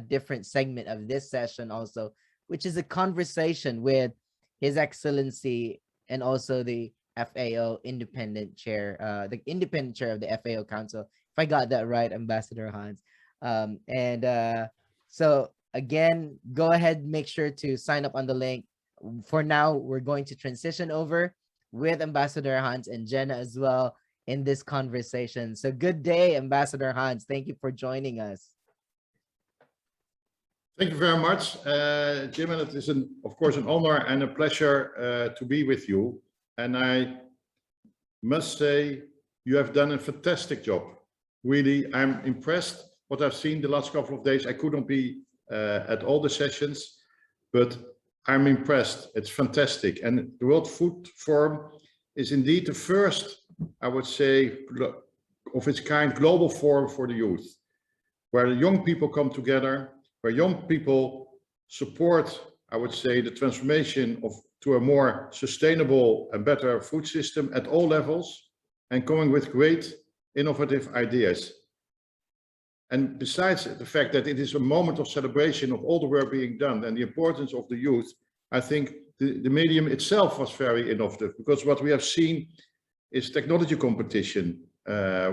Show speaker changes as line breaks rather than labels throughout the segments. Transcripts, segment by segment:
different segment of this session also, which is a conversation with His Excellency and also the FAO independent chair, the independent chair of the FAO Council. If I got that right, Ambassador Hans. So again, go ahead, make sure to sign up on the link. For now, we're going to transition over with Ambassador Hans and Genna as well in this conversation. So good day, Ambassador Hans. Thank you for joining us.
Thank you very much, Jim, and it is, of course, an honor and a pleasure to be with you. And I must say, you have done a fantastic job. Really, I'm impressed what I've seen the last couple of days. I couldn't be at all the sessions, but I'm impressed. It's fantastic. And the World Food Forum is indeed the first, I would say, of its kind global forum for the youth, where the young people come together, where young people support, I would say, the transformation to a more sustainable and better food system at all levels, and coming with great innovative ideas. And besides the fact that it is a moment of celebration of all the work being done and the importance of the youth, I think the medium itself was very innovative, because what we have seen is technology competition.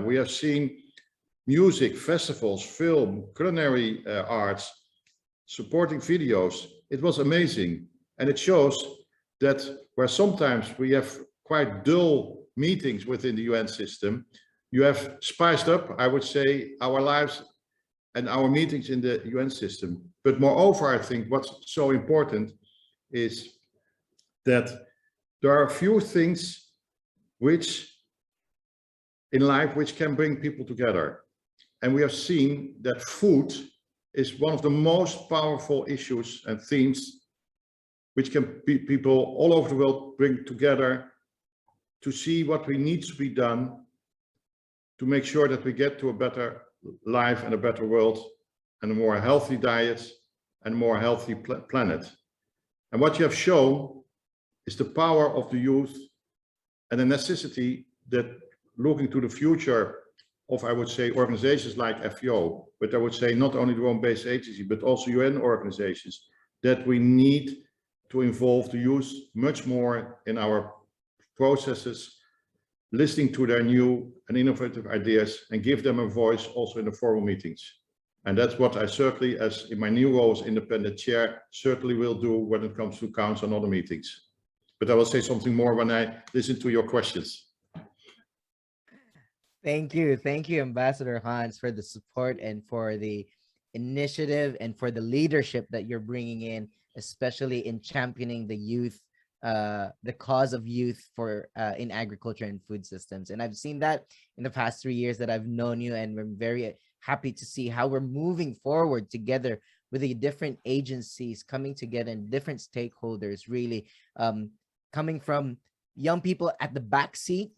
We have seen music, festivals, film, culinary arts, supporting videos. It was amazing. And it shows that where sometimes we have quite dull meetings within the UN system, you have spiced up, I would say, our lives and our meetings in the UN system. But moreover, I think what's so important is that there are a few things which in life which can bring people together. And we have seen that food is one of the most powerful issues and themes which can people all over the world bring together to see what we need to be done to make sure that we get to a better life and a better world and a more healthy diet and a more healthy planet. And what you have shown is the power of the youth and the necessity that looking to the future of, I would say, organizations like FAO, but I would say not only the Rome-based agency, but also UN organizations, that we need to involve the youth much more in our processes, listening to their new and innovative ideas and give them a voice also in the formal meetings. And that's what I certainly, as in my new role as independent chair, certainly will do when it comes to council and other meetings. But I will say something more when I listen to your questions.
Thank you, Ambassador Hans, for the support and for the initiative and for the leadership that you're bringing in, especially in championing the youth, the cause of youth for in agriculture and food systems. And I've seen that in the past 3 years that I've known you, and we're very happy to see how we're moving forward together with the different agencies coming together and different stakeholders, really coming from young people at the back seat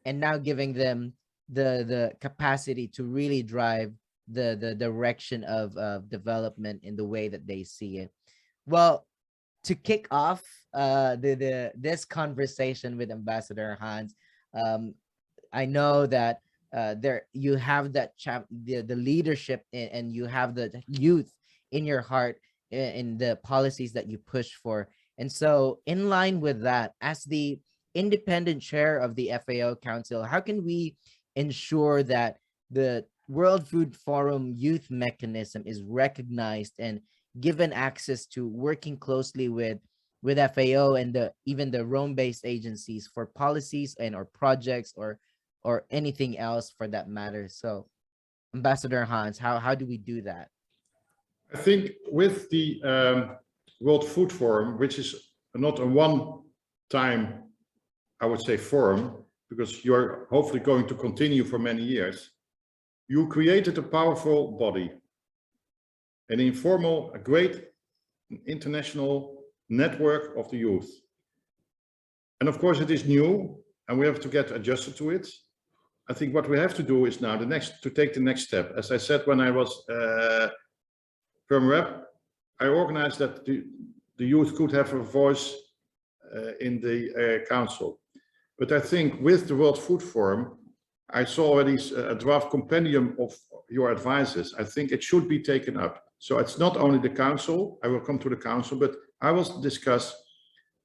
and now giving them the capacity to really drive the direction of development in the way that they see it. Well, to kick off this conversation with Ambassador Hans, I know that there you have that the leadership and you have the youth in your heart in the policies that you push for. And so in line with that, as the independent chair of the FAO Council, how can we ensure that the World Food Forum youth mechanism is recognized and given access to working closely with FAO and even the Rome-based agencies for policies and or projects or anything else for that matter? So Ambassador Hans, how do we do that?
I think with the World Food Forum, which is not a one-time, I would say, forum, because you're hopefully going to continue for many years, you created a powerful body, an informal, a great international network of the youth. And of course it is new and we have to get adjusted to it. I think what we have to do is now to take the next step. As I said, when I was Perm Rep, I organized that the youth could have a voice in the council. But I think with the World Food Forum, I saw already a draft compendium of your advices. I think it should be taken up. So it's not only the council, I will come to the council, but I will discuss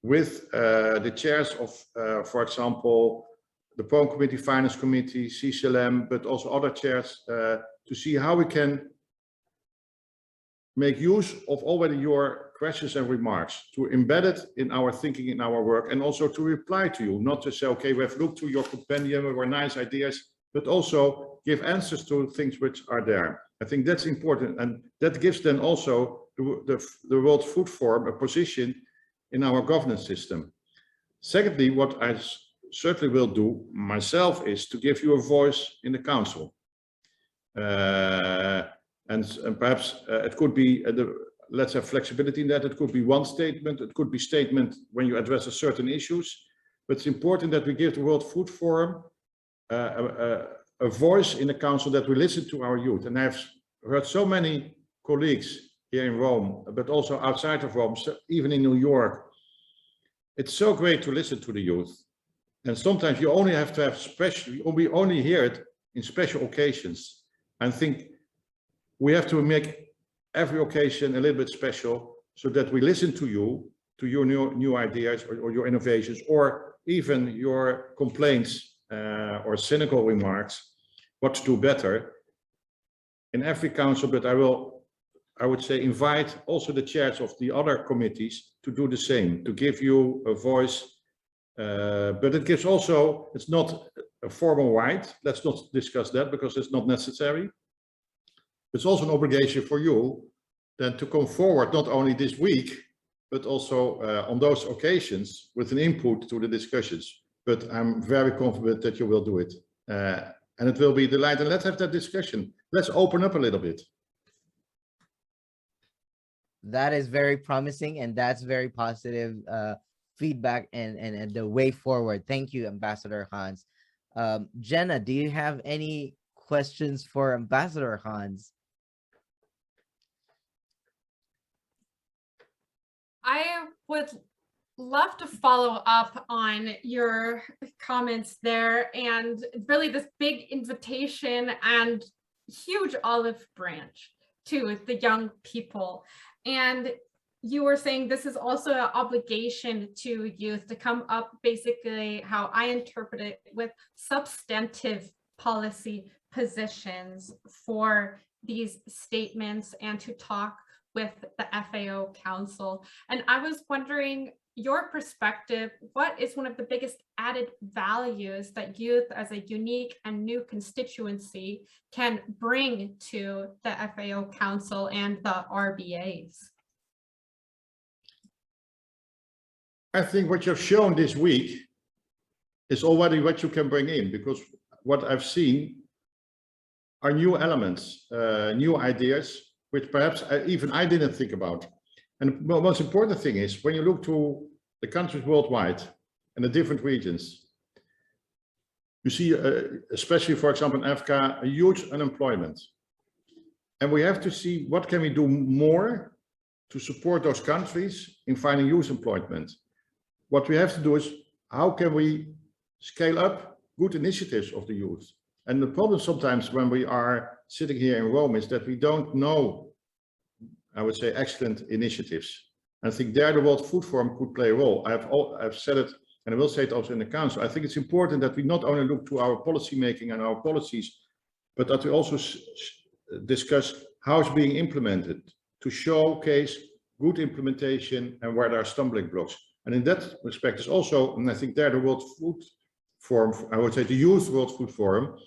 with the chairs of, for example, the POEM Committee, Finance Committee, CCLM, but also other chairs to see how we can make use of already your questions and remarks, to embed it in our thinking, in our work, and also to reply to you, not to say, okay, we have looked through your compendium, there were nice ideas, but also give answers to things which are there. I think that's important, and that gives then also the World Food Forum a position in our governance system. Secondly, what I certainly will do myself is to give you a voice in the council. And perhaps it could be, let's have flexibility in that. It could be one statement, it could be statement when you address a certain issues, but it's important that we give the World Food Forum a voice in the council, that we listen to our youth. And I've heard so many colleagues here in Rome, but also outside of Rome, even in New York. It's so great to listen to the youth. And sometimes you only have to have special, we only hear it in special occasions. I think we have to make every occasion a little bit special, so that we listen to you, to your new ideas, or your innovations, or even your complaints or cynical remarks, what to do better in every council. But I would say, invite also the chairs of the other committees to do the same, to give you a voice. But it gives also, it's not a formal right. Let's not discuss that, because it's not necessary. It's also an obligation for you then to come forward, not only this week, but also on those occasions with an input to the discussions. But I'm very confident that you will do it. And it will be a delight. And let's have that discussion. Let's open up a little bit.
That is very promising, and that's very positive feedback and the way forward. Thank you, Ambassador Hans. Genna, do you have any questions for Ambassador Hans?
I would love to follow up on your comments there, and really this big invitation and huge olive branch to the young people. And you were saying this is also an obligation to youth to come up, basically how I interpret it, with substantive policy positions for these statements, and to talk with the FAO Council. And I was wondering, your perspective, what is one of the biggest added values that youth as a unique and new constituency can bring to the FAO Council and the RBAs?
I think what you've shown this week is already what you can bring in, because what I've seen are new elements, new ideas, which perhaps even I didn't think about. And the most important thing is, when you look to the countries worldwide and the different regions, you see, especially, for example, in Africa, a huge unemployment. And we have to see what can we do more to support those countries in finding youth employment. What we have to do is, how can we scale up good initiatives of the youth? And the problem sometimes when we are sitting here in Rome is that we don't know, I would say, excellent initiatives. I think there the World Food Forum could play a role. I've said it, and I will say it also in the council. I think it's important that we not only look to our policy making and our policies, but that we also discuss how it's being implemented, to showcase good implementation and where there are stumbling blocks. And in that respect is also, and I think there the World Food Forum, I would say the Youth World Food Forum,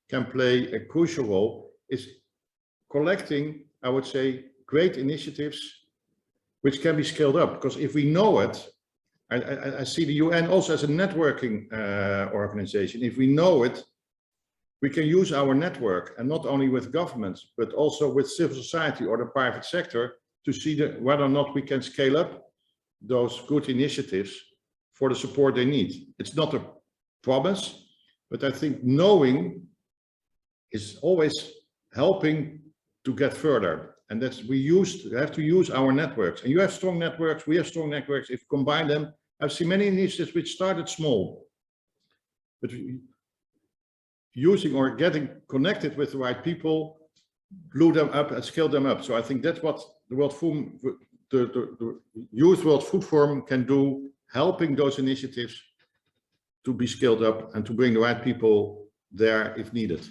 can play a crucial role, is collecting, I would say, great initiatives which can be scaled up. Because if we know it, I see the UN also as a networking organization. If we know it, we can use our network, and not only with governments, but also with civil society or the private sector, to see whether or not we can scale up those good initiatives for the support they need. It's not a promise, but I think knowing is always helping to get further. And that's, we have to use our networks. And you have strong networks, we have strong networks. If you combine them, I've seen many initiatives which started small, but using or getting connected with the right people blew them up and scaled them up. So I think that's what the World Food, the Youth World Food Forum can do, helping those initiatives to be scaled up and to bring the right people there if needed.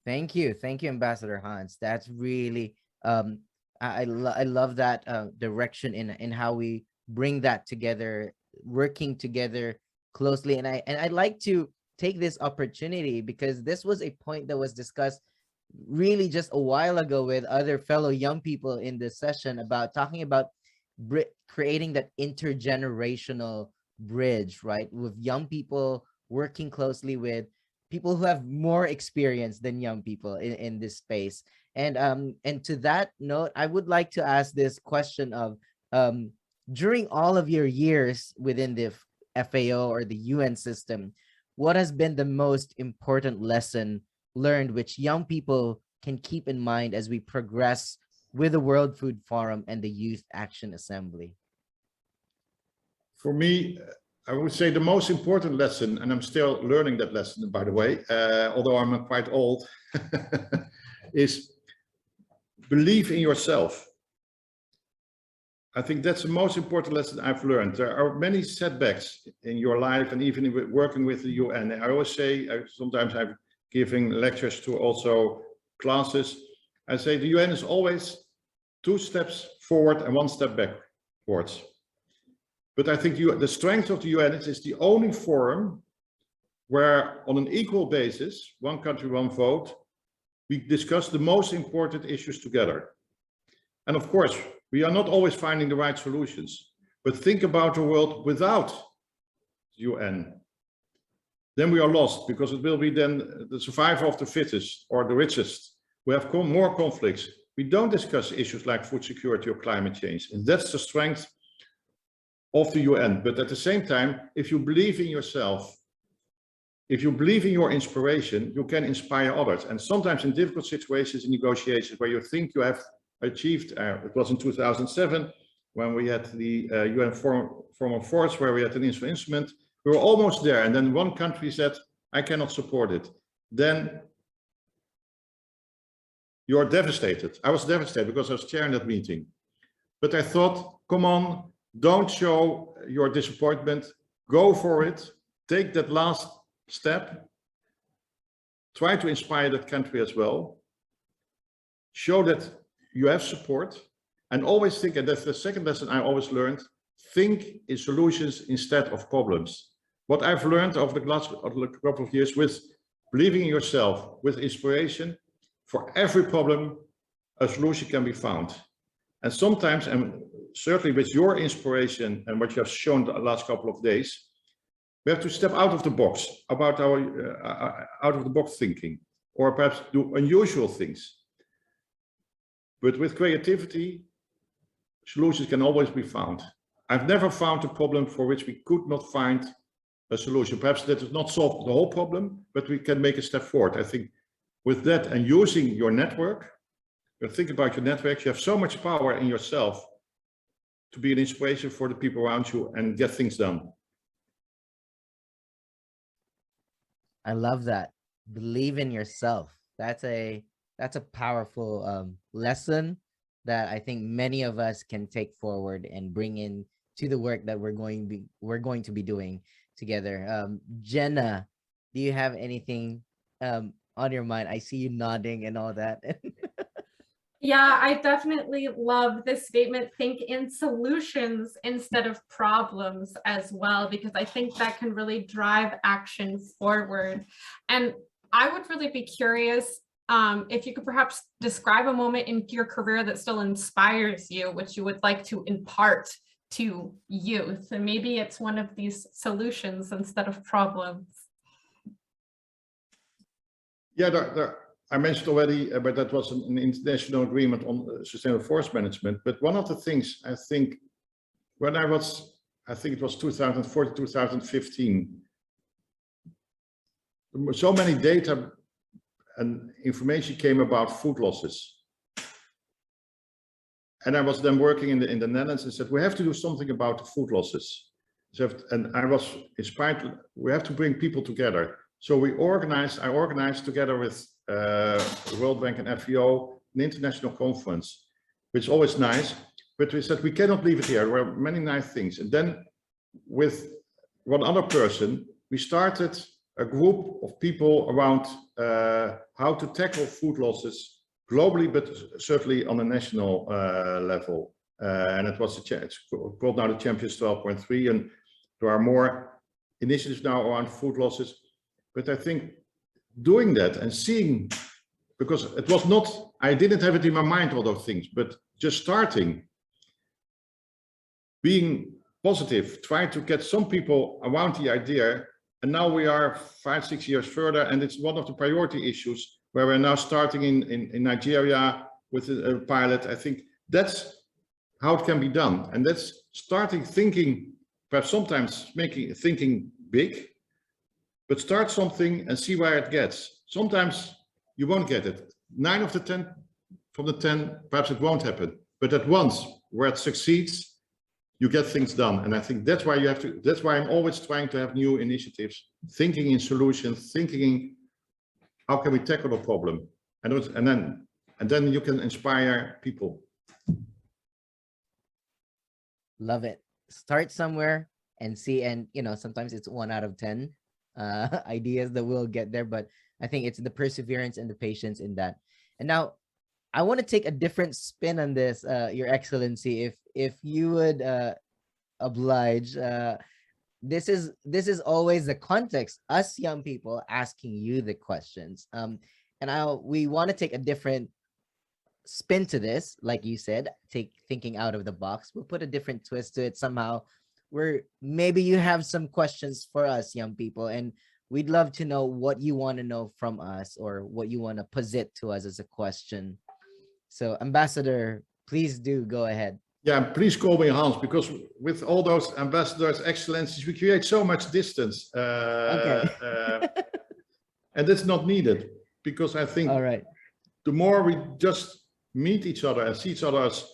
Thank you, Ambassador Hans. That's really I love that direction in how we bring that together, working together closely. And I'd like to take this opportunity, because this was a point that was discussed really just a while ago with other fellow young people in this session, about talking about creating that intergenerational bridge, right? With young people working closely with people who have more experience than young people in this space. And to that note, I would like to ask this question of during all of your years within the FAO or the UN system, what has been the most important lesson learned which young people can keep in mind as we progress with the World Food Forum and the Youth Action Assembly?
For me, I would say the most important lesson, and I'm still learning that lesson, by the way, although I'm quite old, is believe in yourself. I think that's the most important lesson I've learned. There are many setbacks in your life, and even in working with the UN. I always say, sometimes I'm giving lectures to also classes. I say the UN is always 2 steps forward and 1 step backwards. But I think the strength of the UN is the only forum where, on an equal basis, 1 country, 1 vote, we discuss the most important issues together. And of course, we are not always finding the right solutions, but think about a world without the UN. Then we are lost, because it will be then the survival of the fittest or the richest. We have more conflicts. We don't discuss issues like food security or climate change. And that's the strength of the UN. But at the same time, if you believe in yourself, if you believe in your inspiration, you can inspire others. And sometimes in difficult situations, in negotiations where you think you have achieved, it was in 2007, when we had the UN Forum of Force, where we had an instrument, we were almost there. And then 1 country said, I cannot support it. Then you're devastated. I was devastated because I was chairing that meeting. But I thought, come on, don't show your disappointment, go for it, take that last step, try to inspire that country as well, show that you have support, and always think, and that's the second lesson I always learned, think in solutions instead of problems. What I've learned over the last couple of years with believing in yourself, with inspiration, for every problem, a solution can be found. And sometimes, and certainly with your inspiration and what you have shown the last couple of days, we have to step out of the box, about our out of the box thinking, or perhaps do unusual things. But with creativity, solutions can always be found. I've never found a problem for which we could not find a solution. Perhaps that does not solve the whole problem, but we can make a step forward. I think with that and using your network, think about your network, you have so much power in yourself to be an inspiration for the people around you and get things done.
I love that. Believe in yourself. That's a powerful lesson that I think many of us can take forward and bring in to the work that we're going to be doing together. Genna, do you have anything on your mind? I see you nodding and all that.
Yeah, I definitely love this statement, think in solutions instead of problems as well, because I think that can really drive action forward. And I would really be curious if you could perhaps describe a moment in your career that still inspires you, which you would like to impart to youth. And maybe it's one of these solutions instead of problems.
Yeah, I mentioned already, but that was an international agreement on sustainable forest management. But one of the things I think, when I think it was 2014, 2015, so many data and information came about food losses. And I was then working in the Netherlands and said, we have to do something about the food losses. So, and I was inspired, we have to bring people together. So I organized together with World Bank and FAO, an international conference, which is always nice. But we said we cannot leave it here. There were many nice things. And then with one other person, we started a group of people around how to tackle food losses globally, but certainly on a national level. And it was it's called now the Champions 12.3, and there are more initiatives now around food losses. But I think doing that and seeing, because it was not, I didn't have it in my mind, all those things, but just starting, being positive, trying to get some people around the idea. And now we are 5-6 years further, and it's one of the priority issues where we're now starting in Nigeria with a pilot. I think that's how it can be done. And that's starting thinking, perhaps sometimes thinking big, but start something and see where it gets. Sometimes you won't get it. 9 of the 10 from the 10, perhaps it won't happen. But at once, where it succeeds, you get things done. And I think that's why you have to, that's why I'm always trying to have new initiatives, thinking in solutions, thinking in how can we tackle the problem? And then you can inspire people.
Love it. Start somewhere and see, and sometimes it's 1 out of 10 ideas that will get there, but I think it's the perseverance and the patience in that. And now I want to take a different spin on this, Your Excellency, if you would oblige. This is always the context, us young people asking you the questions. And we want to take a different spin to this, like you said, thinking out of the box. We'll put a different twist to it somehow, where maybe you have some questions for us young people, and we'd love to know what you want to know from us, or what you want to posit to us as a question. So Ambassador, please do go ahead.
Yeah, please call me Hans, because with all those ambassadors, excellencies, we create so much distance.
Okay.
And that's not needed, because I think
all right,
the more we just meet each other and see each other as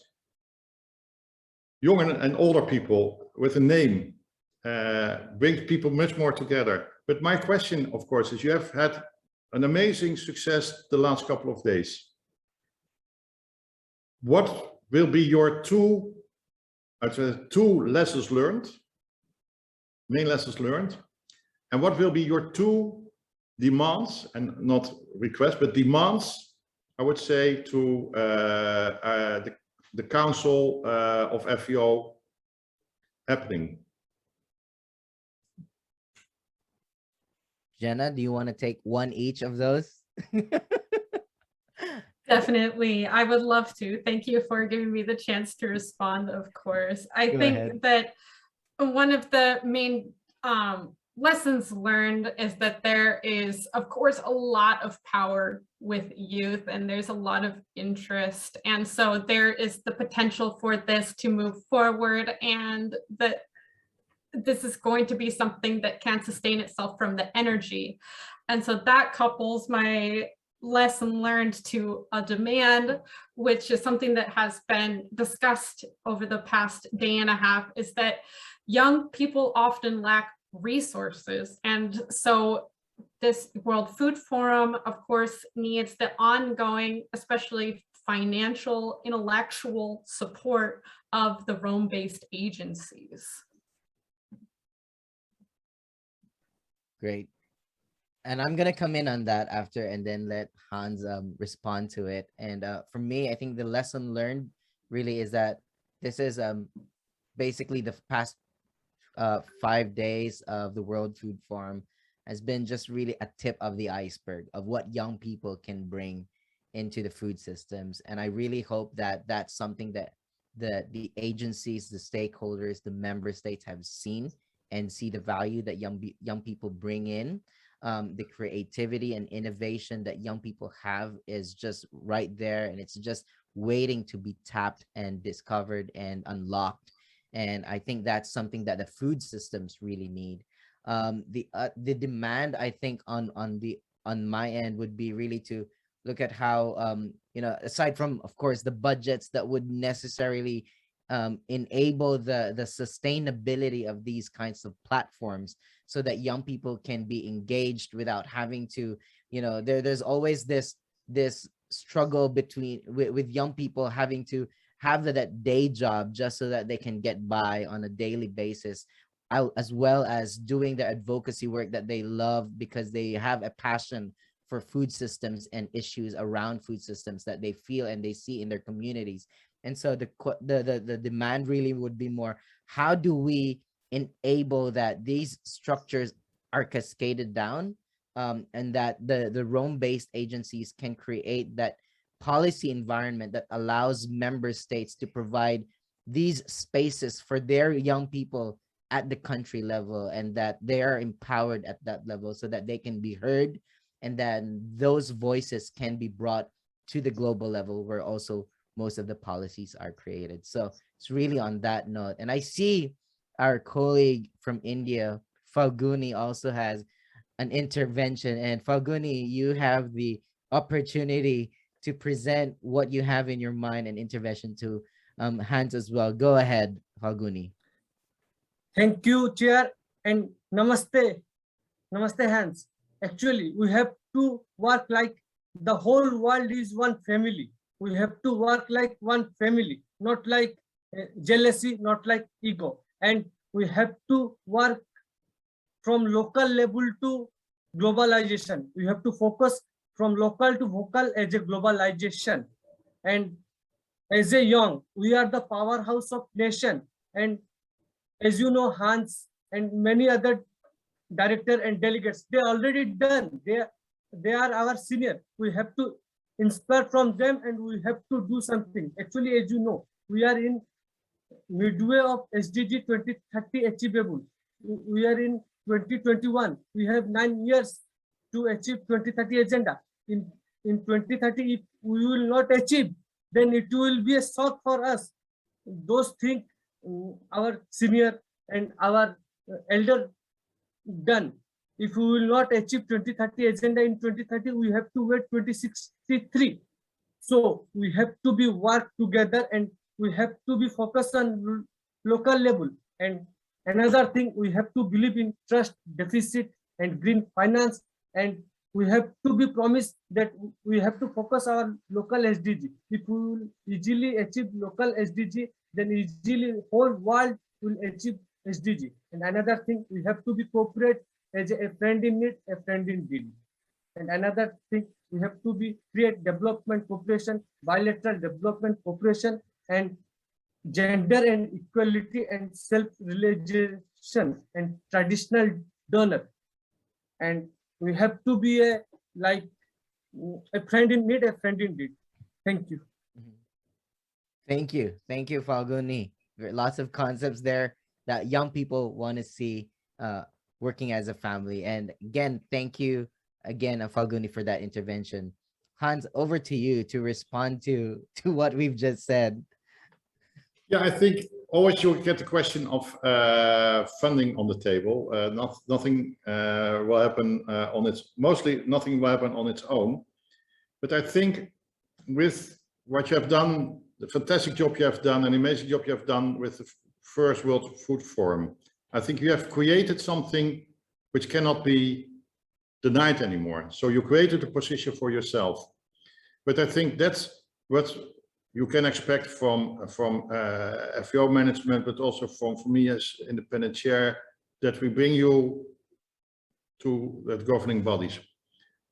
young and older people with a name, brings people much more together. But my question, of course, is you have had an amazing success the last couple of days. What will be your two lessons learned, main lessons learned, and what will be your 2 demands, and not requests, but demands, I would say, to the Council of FAO happening?
Genna, do you want to take one each of those?
Definitely. I would love to. Thank you for giving me the chance to respond, of course. I
Go
think
ahead.
that one of the main lessons learned is that there is, of course, a lot of power with youth, and there's a lot of interest. And so there is the potential for this to move forward, and that this is going to be something that can sustain itself from the energy. And so that couples my lesson learned to a demand, which is something that has been discussed over the past day and a half, is that young people often lack resources. And so this World Food Forum, of course, needs the ongoing, especially financial, intellectual support of the Rome-based agencies.
Great. And I'm gonna come in on that after, and then let Hans respond to it. And for me, I think the lesson learned really is that this is basically the past 5 days of the World Food Forum has been just really a tip of the iceberg of what young people can bring into the food systems. And I really hope that that's something that the agencies, the stakeholders, the member states have seen, and see the value that young people bring in. The creativity and innovation that young people have is just right there, and it's just waiting to be tapped and discovered and unlocked. And I think that's something that the food systems really need. The demand, I think, on my end would be really to look at how aside from, of course, the budgets that would necessarily enable the sustainability of these kinds of platforms so that young people can be engaged without having to, there's always this struggle between with young people having to have that day job just so that they can get by on a daily basis, as well as doing the advocacy work that they love because they have a passion for food systems and issues around food systems that they feel and they see in their communities. And so the demand really would be more, how do we enable that these structures are cascaded down, and that the Rome-based agencies can create that policy environment that allows member states to provide these spaces for their young people at the country level, and that they are empowered at that level so that they can be heard, and then those voices can be brought to the global level where also most of the policies are created. So it's really on that note. And I see our colleague from India, Falguni, also has an intervention. And Falguni, you have the opportunity to present what you have in your mind and intervention to Hans as well. Go ahead, Falguni.
Thank you, Chair, and namaste. Namaste, Hans. Actually, we have to work like the whole world is one family. We have to work like one family, not like jealousy, not like ego. And we have to work from local level to globalization. We have to focus from local to vocal as a globalization. And as a young, we are the powerhouse of nation. And as you know, Hans and many other director and delegates, they already done. They are our senior. We have to inspire from them, and we have to do something. Actually, as you know, we are in midway of SDG 2030 achievable. We are in 2021. We have 9 years to achieve 2030 agenda. In 2030, if we will not achieve, then it will be a shock for us. Those things our senior and our elder done. If we will not achieve 2030 agenda in 2030, we have to wait 2063. So we have to be work together, and we have to be focused on local level. And another thing, we have to believe in trust deficit and green finance, and we have to be promised that we have to focus our local SDG. If we will easily achieve local SDG, then easily whole world will achieve SDG. And another thing, we have to be cooperate as a friend in need, a friend in need. And another thing, we have to be create development cooperation, bilateral development cooperation, and gender and equality and self-realization and traditional donor. And we have to be a friend in need, a friend in need. Thank you.
Thank you. Thank you, Falguni. Lots of concepts there that young people want to see working as a family. And again, thank you again, Falguni, for that intervention. Hans, over to you to respond to what we've just said.
Yeah, I think always you'll get the question of funding on the table. Nothing will happen mostly nothing will happen on its own. But I think with what you have done, the fantastic job you have done, an amazing job you have done with the first World Food Forum, I think you have created something which cannot be denied anymore. So you created a position for yourself. But I think that's what you can expect from FVO management, but also from me as independent chair, that we bring you to the governing bodies.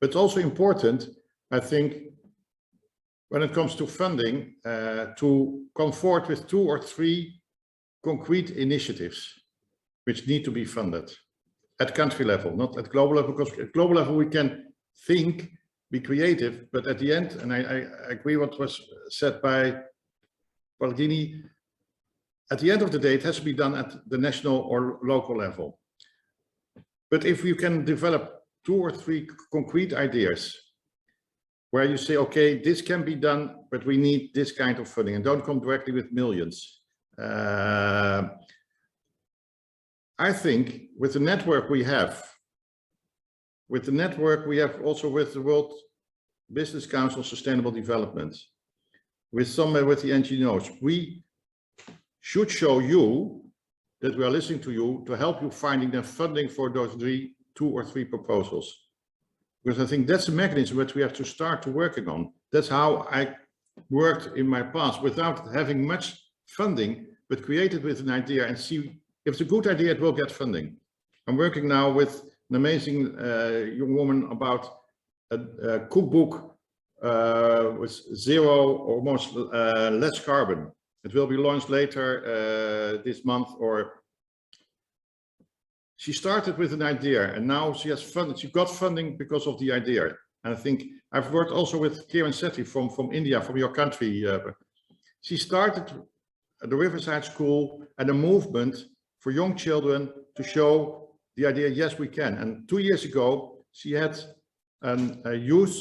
But also important, I think, when it comes to funding, to come forward with 2 or 3 concrete initiatives which need to be funded at country level, not at global level, because at global level we can think, be creative, but at the end, and I agree what was said by Falguni, at the end of the day, it has to be done at the national or local level. But if you can develop 2 or 3 concrete ideas where you say, okay, this can be done, but we need this kind of funding, and don't come directly with millions. I think with the network we have, also with the World Business Council Sustainable Development, with the NGOs, we should show you that we are listening to you to help you finding the funding for those 2 or 3 proposals. Because I think that's a mechanism that we have to start to working on. That's how I worked in my past without having much funding, but created with an idea and see if it's a good idea, it will get funding. I'm working now with an amazing young woman about a cookbook with 0 or almost less carbon. It will be launched later this month. Or she started with an idea and now she has funded. She got funding because of the idea. And I think I've worked also with Kiran Sethi from India, from your country. She started at the Riverside School and a movement for young children to show the idea, yes, we can. And 2 years ago, she had a youth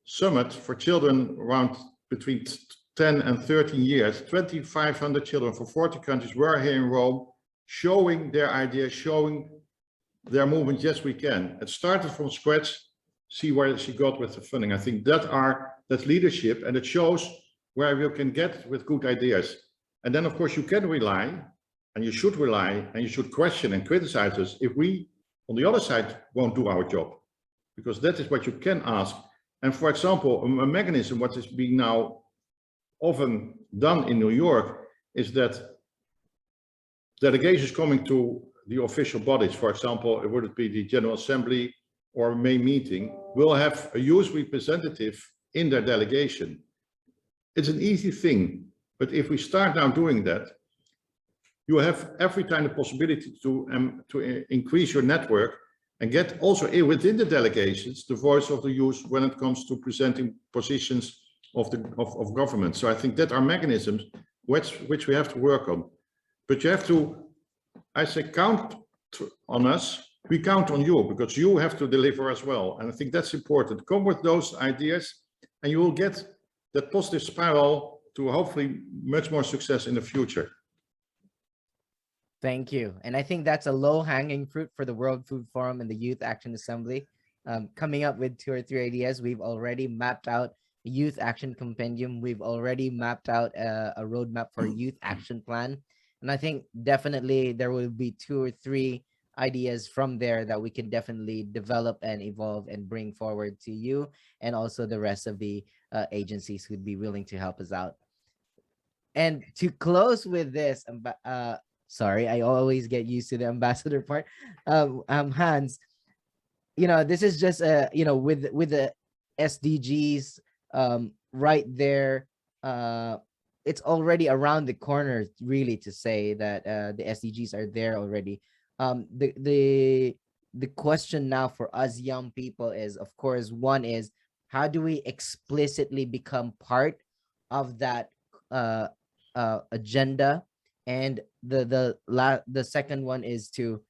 summit for children around between 10 and 13 years. 2,500 children from 40 countries were here in Rome, showing their ideas, showing their movement, yes, we can. It started from scratch, see where she got with the funding. I think that's leadership, and it shows where you can get with good ideas. And then, of course, you can rely, and you should rely, and you should question and criticize us if we, on the other side, won't do our job. Because that is what you can ask. And for example, a mechanism what is being now often done in New York is that delegations coming to the official bodies, for example, would it be the General Assembly or May meeting, will have a youth representative in their delegation. It's an easy thing, but if we start now doing that, you have every time the possibility to increase your network and get also within the delegations the voice of the youth when it comes to presenting positions of government. So I think that are mechanisms which we have to work on. But you have to, I say, count on us. We count on you because you have to deliver as well. And I think that's important. Come with those ideas and you will get that positive spiral to hopefully much more success in the future.
Thank you. And I think that's a low-hanging fruit for the World Food Forum and the Youth Action Assembly. Coming up with 2 or 3 ideas, we've already mapped out a youth action compendium. We've already mapped out a roadmap for a youth action plan. And I think definitely there will be 2 or 3 ideas from there that we can definitely develop and evolve and bring forward to you and also the rest of the agencies who'd be willing to help us out. And to close with this, sorry, I always get used to the ambassador part. Hans, this is just with the SDGs right there. It's already around the corner, really, to say that the SDGs are there already. The question now for us young people is, of course, one is how do we explicitly become part of that agenda, and the second one is to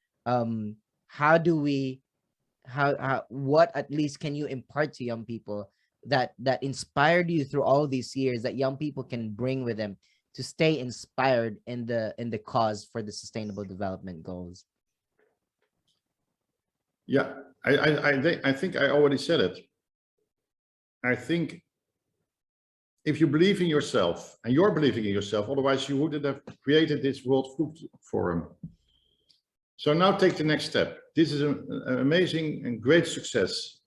what at least can you impart to young people that inspired you through all these years that young people can bring with them to stay inspired in the cause for the Sustainable Development Goals?
Yeah, I think I already said it. I think if you believe in yourself, and you're believing in yourself, otherwise you wouldn't have created this World Food Forum. So now take the next step. This is an amazing and great success.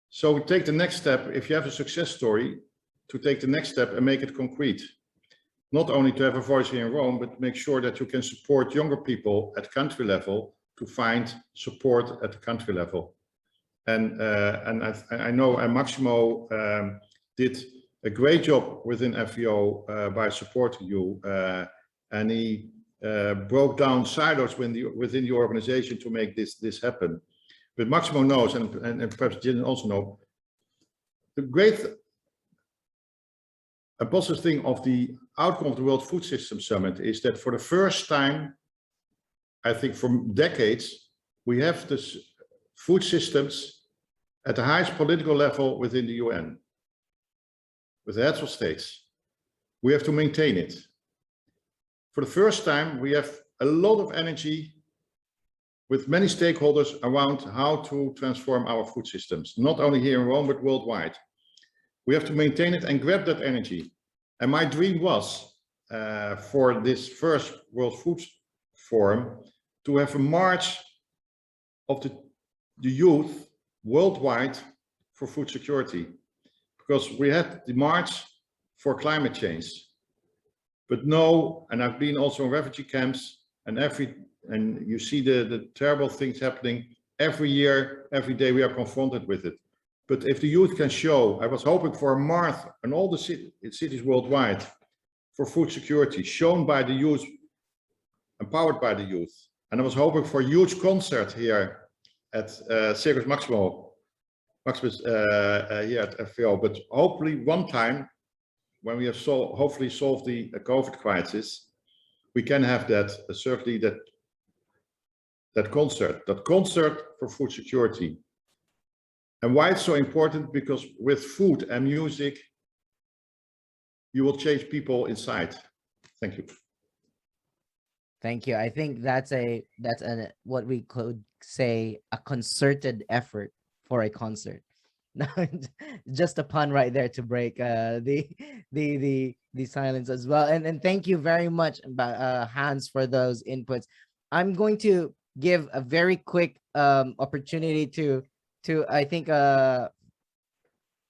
So take the next step, if you have a success story, to take the next step and make it concrete. Not only to have a voice here in Rome, but make sure that you can support younger people at country level to find support at the country level. And I know Maximo did a great job within FVO by supporting you, and he broke down silos within the organization to make this happen. But Maximo knows, and perhaps Genna also know, the great and positive thing of the outcome of the World Food System Summit is that for the first time, I think for decades, we have this food systems at the highest political level within the UN, with the heads of states. We have to maintain it. For the first time, we have a lot of energy with many stakeholders around how to transform our food systems, not only here in Rome, but worldwide. We have to maintain it and grab that energy. And my dream was, for this first World Food Forum to have a march of the youth worldwide for food security, because we had the march for climate change, but no, and I've been also in refugee camps, and you see the terrible things happening every year, every day we are confronted with it. But if the youth can show, I was hoping for a marathon in all the cities worldwide for food security, shown by the youth, empowered by the youth. And I was hoping for a huge concert here at Circus Maximus here at FVO. But hopefully one time, when we have hopefully solved the COVID crisis, we can have that, certainly that concert for food security. And why it's so important? Because with food and music, you will change people inside. Thank you.
Thank you. I think that's what we could say, a concerted effort for a concert. Just a pun right there to break the silence as well. And thank you very much, Hans, for those inputs. I'm going to give a very quick opportunity to I think to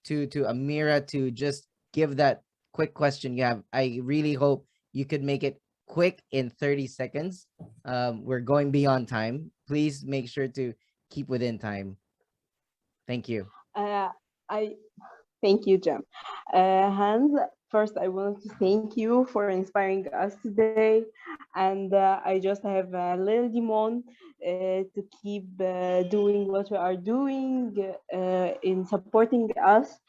Amira to just give that quick question you have. I really hope you could make it quick in 30 seconds. We're going beyond time. Please make sure to keep within time. Thank you.
Thank you, Jem. Hans, first I want to thank you for inspiring us today. And I just have a little demand to keep doing what we are doing in supporting us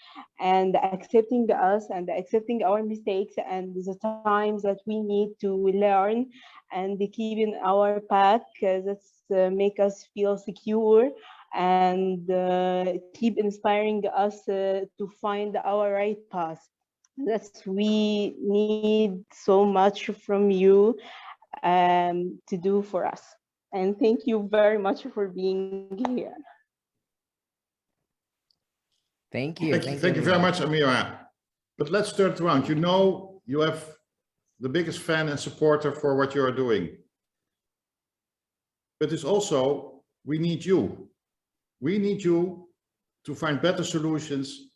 and accepting our mistakes and the times that we need to learn and keeping our path that's make us feel secure and keep inspiring us to find our right path. That's we need so much from you to do for us. And thank you very much for being here.
Thank you.
Thank you very much, Amira. But let's turn it around. You know, you have the biggest fan and supporter for what you are doing. But it's also, we need you. We need you to find better solutions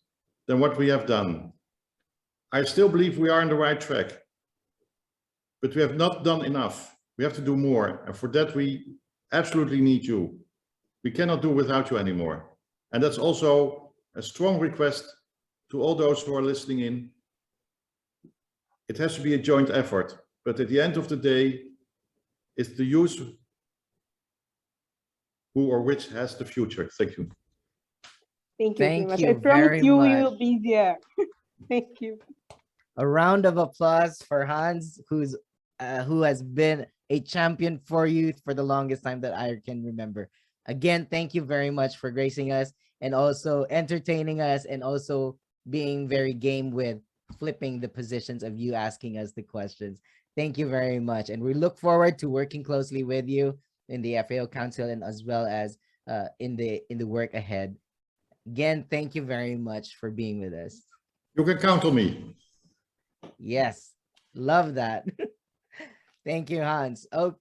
than what we have done. I still believe we are on the right track, but we have not done enough. We have to do more. And for that, we absolutely need you. We cannot do without you anymore. And that's also a strong request to all those who are listening in. It has to be a joint effort, but at the end of the day, it's the youth who or which has the future. Thank you.
Thank you very much.
You
I promise
very
you
much.
we will be there. Thank you.
A round of applause for Hans, who has been a champion for youth for the longest time that I can remember. Again, thank you very much for gracing us and also entertaining us and also being very game with flipping the positions of you asking us the questions. Thank you very much. And we look forward to working closely with you in the FAO Council and as well as in the work ahead. Again, thank you very much for being with us.
You can count on me.
Yes, love that. Thank you, Hans. Okay.